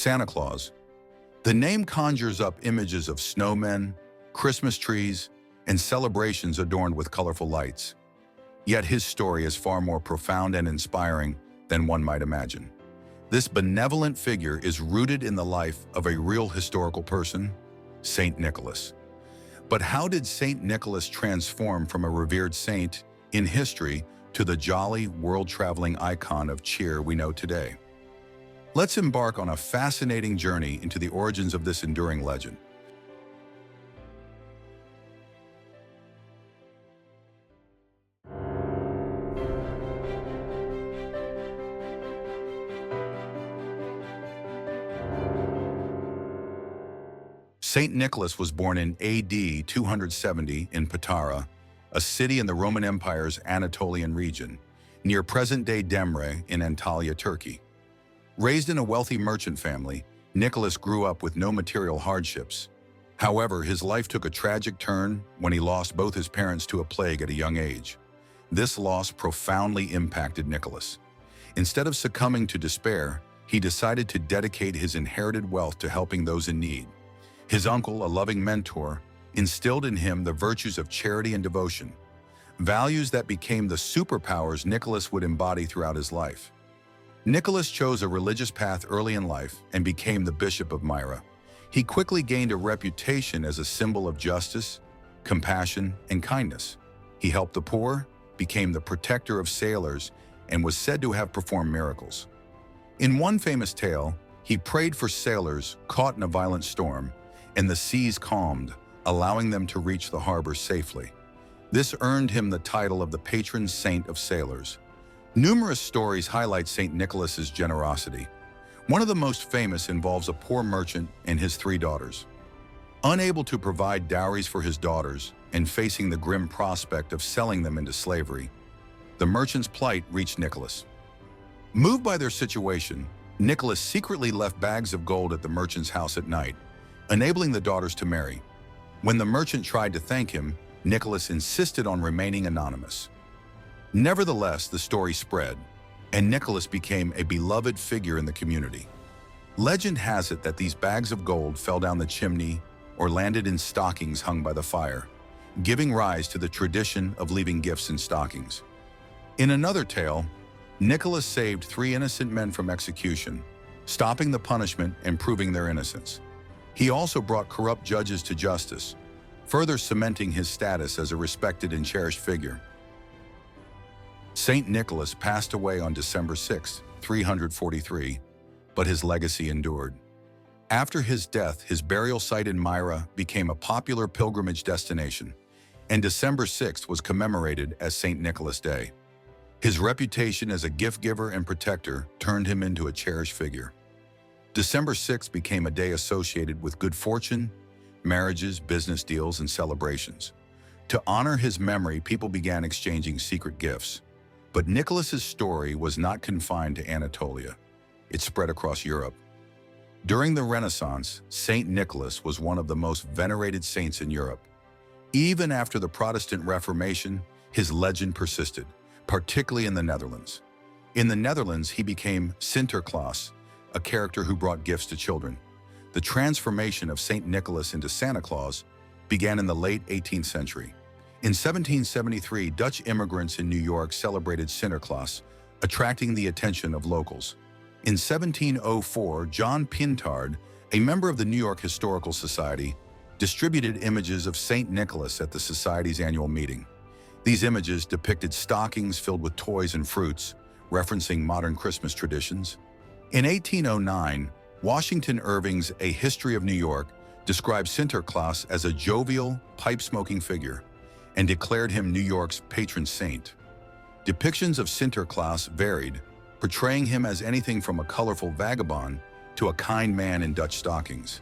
Santa Claus. The name conjures up images of snowmen, Christmas trees, and celebrations adorned with colorful lights. Yet his story is far more profound and inspiring than one might imagine. This benevolent figure is rooted in the life of a real historical person, Saint Nicholas. But how did Saint Nicholas transform from a revered saint in history to the jolly, world-traveling icon of cheer we know today? Let's embark on a fascinating journey into the origins of this enduring legend. Saint Nicholas was born in AD 270 in Patara, a city in the Roman Empire's Anatolian region, near present-day Demre in Antalya, Turkey. Raised in a wealthy merchant family, Nicholas grew up with no material hardships. However, his life took a tragic turn when he lost both his parents to a plague at a young age. This loss profoundly impacted Nicholas. Instead of succumbing to despair, he decided to dedicate his inherited wealth to helping those in need. His uncle, a loving mentor, instilled in him the virtues of charity and devotion, values that became the superpowers Nicholas would embody throughout his life. Nicholas chose a religious path early in life and became the Bishop of Myra. He quickly gained a reputation as a symbol of justice, compassion, and kindness. He helped the poor, became the protector of sailors, and was said to have performed miracles. In one famous tale, he prayed for sailors caught in a violent storm, and the seas calmed, allowing them to reach the harbor safely. This earned him the title of the patron saint of sailors. Numerous stories highlight Saint Nicholas's generosity. One of the most famous involves a poor merchant and his 3 daughters. Unable to provide dowries for his daughters and facing the grim prospect of selling them into slavery, the merchant's plight reached Nicholas. Moved by their situation, Nicholas secretly left bags of gold at the merchant's house at night, enabling the daughters to marry. When the merchant tried to thank him, Nicholas insisted on remaining anonymous. Nevertheless, the story spread, and Nicholas became a beloved figure in the community. Legend has it that these bags of gold fell down the chimney or landed in stockings hung by the fire, giving rise to the tradition of leaving gifts in stockings. In another tale, Nicholas saved 3 innocent men from execution, stopping the punishment and proving their innocence. He also brought corrupt judges to justice, further cementing his status as a respected and cherished figure. Saint Nicholas passed away on December 6, 343, but his legacy endured. After his death, his burial site in Myra became a popular pilgrimage destination, and December 6th was commemorated as Saint Nicholas Day. His reputation as a gift giver and protector turned him into a cherished figure. December 6th became a day associated with good fortune, marriages, business deals, and celebrations. To honor his memory, people began exchanging secret gifts. But Nicholas's story was not confined to Anatolia. It spread across Europe. During the Renaissance, Saint Nicholas was one of the most venerated saints in Europe. Even after the Protestant Reformation, his legend persisted, particularly in the Netherlands. In the Netherlands, he became Sinterklaas, a character who brought gifts to children. The transformation of Saint Nicholas into Santa Claus began in the late 18th century. In 1773, Dutch immigrants in New York celebrated Sinterklaas, attracting the attention of locals. In 1704, John Pintard, a member of the New York Historical Society, distributed images of Saint Nicholas at the Society's annual meeting. These images depicted stockings filled with toys and fruits, referencing modern Christmas traditions. In 1809, Washington Irving's A History of New York described Sinterklaas as a jovial, pipe-smoking figure and declared him New York's patron saint. Depictions of Sinterklaas varied, portraying him as anything from a colorful vagabond to a kind man in Dutch stockings.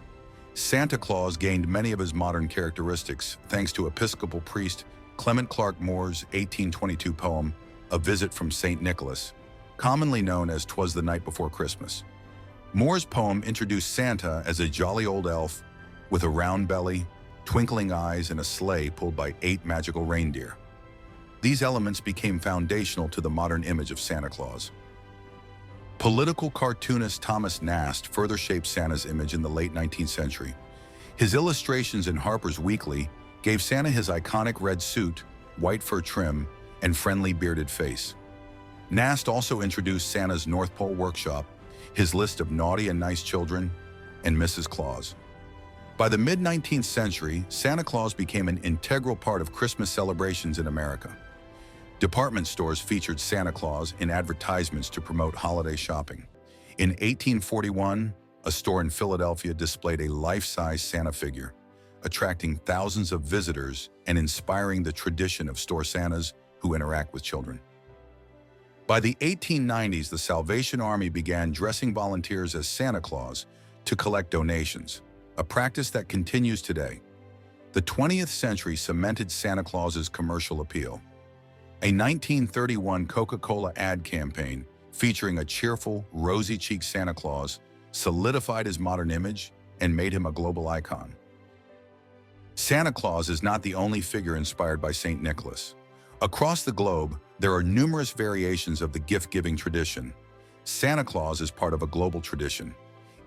Santa Claus gained many of his modern characteristics thanks to Episcopal priest Clement Clarke Moore's 1822 poem, A Visit from St. Nicholas, commonly known as "'Twas the Night Before Christmas." Moore's poem introduced Santa as a jolly old elf with a round belly, twinkling eyes, and a sleigh pulled by 8 magical reindeer. These elements became foundational to the modern image of Santa Claus. Political cartoonist Thomas Nast further shaped Santa's image in the late 19th century. His illustrations in Harper's Weekly gave Santa his iconic red suit, white fur trim, and friendly bearded face. Nast also introduced Santa's North Pole Workshop, his list of naughty and nice children, and Mrs. Claus. By the mid-19th century, Santa Claus became an integral part of Christmas celebrations in America. Department stores featured Santa Claus in advertisements to promote holiday shopping. In 1841, a store in Philadelphia displayed a life-size Santa figure, attracting thousands of visitors and inspiring the tradition of store Santas who interact with children. By the 1890s, the Salvation Army began dressing volunteers as Santa Claus to collect donations, a practice that continues today. The 20th century cemented Santa Claus's commercial appeal. A 1931 Coca-Cola ad campaign featuring a cheerful, rosy-cheeked Santa Claus solidified his modern image and made him a global icon. Santa Claus is not the only figure inspired by St. Nicholas. Across the globe, there are numerous variations of the gift-giving tradition. Santa Claus is part of a global tradition.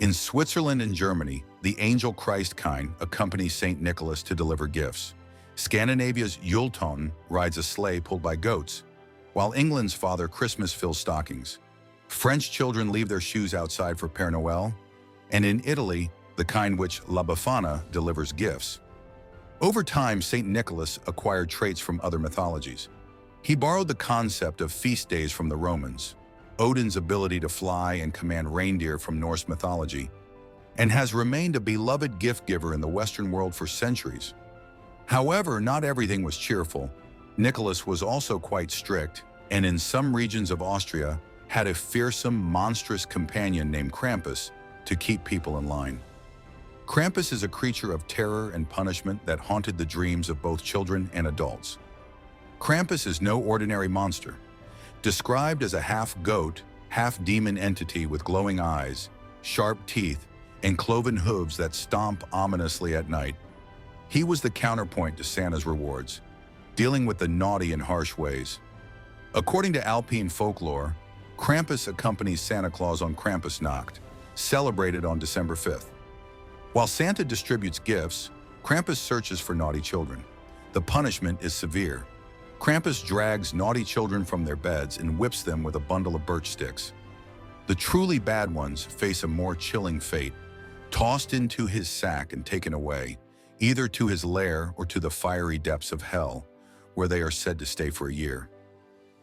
In Switzerland and Germany, the Angel Christ kind accompanies St. Nicholas to deliver gifts. Scandinavia's Yuletone rides a sleigh pulled by goats, while England's Father Christmas fills stockings. French children leave their shoes outside for Père Noël, and in Italy, the kind which La Befana delivers gifts. Over time, St. Nicholas acquired traits from other mythologies. He borrowed the concept of feast days from the Romans, Odin's ability to fly and command reindeer from Norse mythology, and has remained a beloved gift giver in the Western world for centuries. However, not everything was cheerful. Nicholas was also quite strict, and in some regions of Austria, had a fearsome, monstrous companion named Krampus to keep people in line. Krampus is a creature of terror and punishment that haunted the dreams of both children and adults. Krampus is no ordinary monster. Described as a half-goat, half-demon entity with glowing eyes, sharp teeth, and cloven hooves that stomp ominously at night, he was the counterpoint to Santa's rewards, dealing with the naughty and harsh ways. According to Alpine folklore, Krampus accompanies Santa Claus on Krampusnacht, celebrated on December 5th. While Santa distributes gifts, Krampus searches for naughty children. The punishment is severe. Krampus drags naughty children from their beds and whips them with a bundle of birch sticks. The truly bad ones face a more chilling fate, tossed into his sack and taken away, either to his lair or to the fiery depths of hell, where they are said to stay for a year.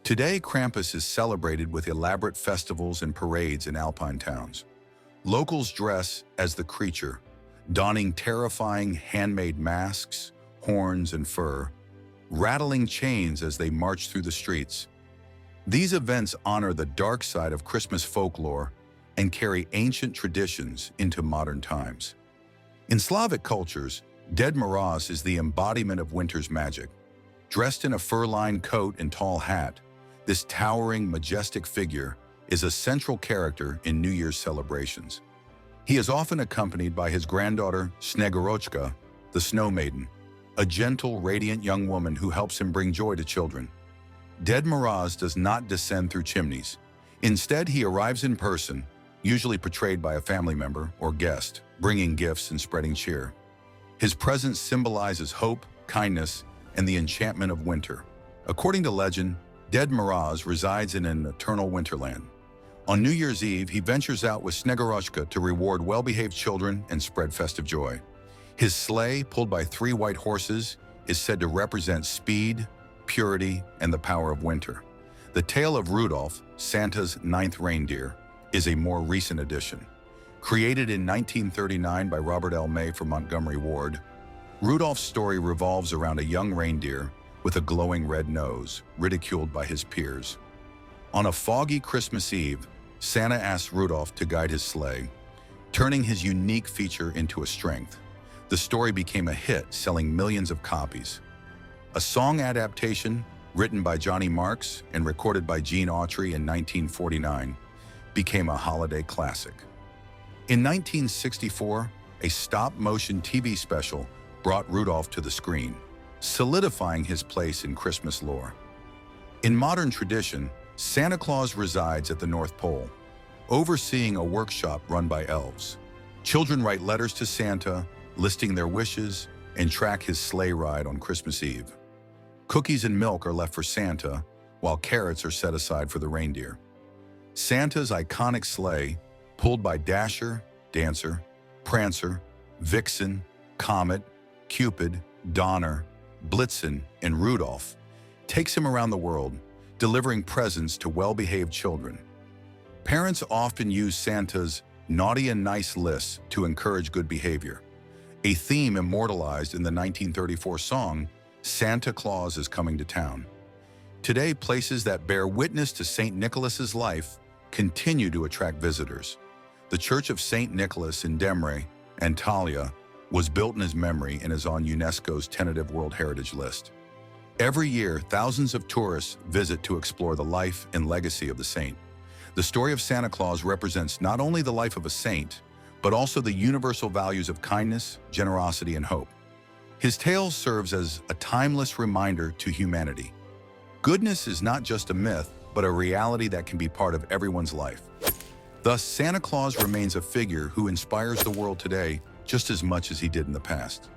Today, Krampus is celebrated with elaborate festivals and parades in Alpine towns. Locals dress as the creature, donning terrifying handmade masks, horns, and fur, rattling chains as they march through the streets. These events honor the dark side of Christmas folklore and carry ancient traditions into modern times. In Slavic cultures, Ded Moroz is the embodiment of winter's magic. Dressed in a fur-lined coat and tall hat, this towering, majestic figure is a central character in New Year's celebrations. He is often accompanied by his granddaughter, Snegorochka, the Snow Maiden, a gentle, radiant young woman who helps him bring joy to children. Ded Moroz does not descend through chimneys. Instead, he arrives in person, usually portrayed by a family member or guest, bringing gifts and spreading cheer. His presence symbolizes hope, kindness, and the enchantment of winter. According to legend, Ded Moroz resides in an eternal winterland. On New Year's Eve, he ventures out with Snegorochka to reward well-behaved children and spread festive joy. His sleigh, pulled by 3 white horses, is said to represent speed, purity, and the power of winter. The tale of Rudolph, Santa's 9th reindeer, is a more recent addition. Created in 1939 by Robert L. May for Montgomery Ward, Rudolph's story revolves around a young reindeer with a glowing red nose, ridiculed by his peers. On a foggy Christmas Eve, Santa asks Rudolph to guide his sleigh, turning his unique feature into a strength. The story became a hit, selling millions of copies. A song adaptation, written by Johnny Marks and recorded by Gene Autry in 1949, became a holiday classic. In 1964, a stop-motion TV special brought Rudolph to the screen, solidifying his place in Christmas lore. In modern tradition, Santa Claus resides at the North Pole. overseeing a workshop run by elves. Children write letters to Santa, listing their wishes, and track his sleigh ride on Christmas Eve. Cookies and milk are left for Santa, while carrots are set aside for the reindeer. Santa's iconic sleigh, pulled by Dasher, Dancer, Prancer, Vixen, Comet, Cupid, Donner, Blitzen, and Rudolph, takes him around the world, delivering presents to well-behaved children. Parents often use Santa's naughty and nice lists to encourage good behavior, a theme immortalized in the 1934 song, Santa Claus is Coming to Town. Today, places that bear witness to St. Nicholas's life continue to attract visitors. The Church of St. Nicholas in Demre, Antalya, was built in his memory and is on UNESCO's tentative World Heritage List. Every year, thousands of tourists visit to explore the life and legacy of the saint. The story of Santa Claus represents not only the life of a saint, but also the universal values of kindness, generosity, and hope. His tale serves as a timeless reminder to humanity. Goodness is not just a myth, but a reality that can be part of everyone's life. Thus, Santa Claus remains a figure who inspires the world today just as much as he did in the past.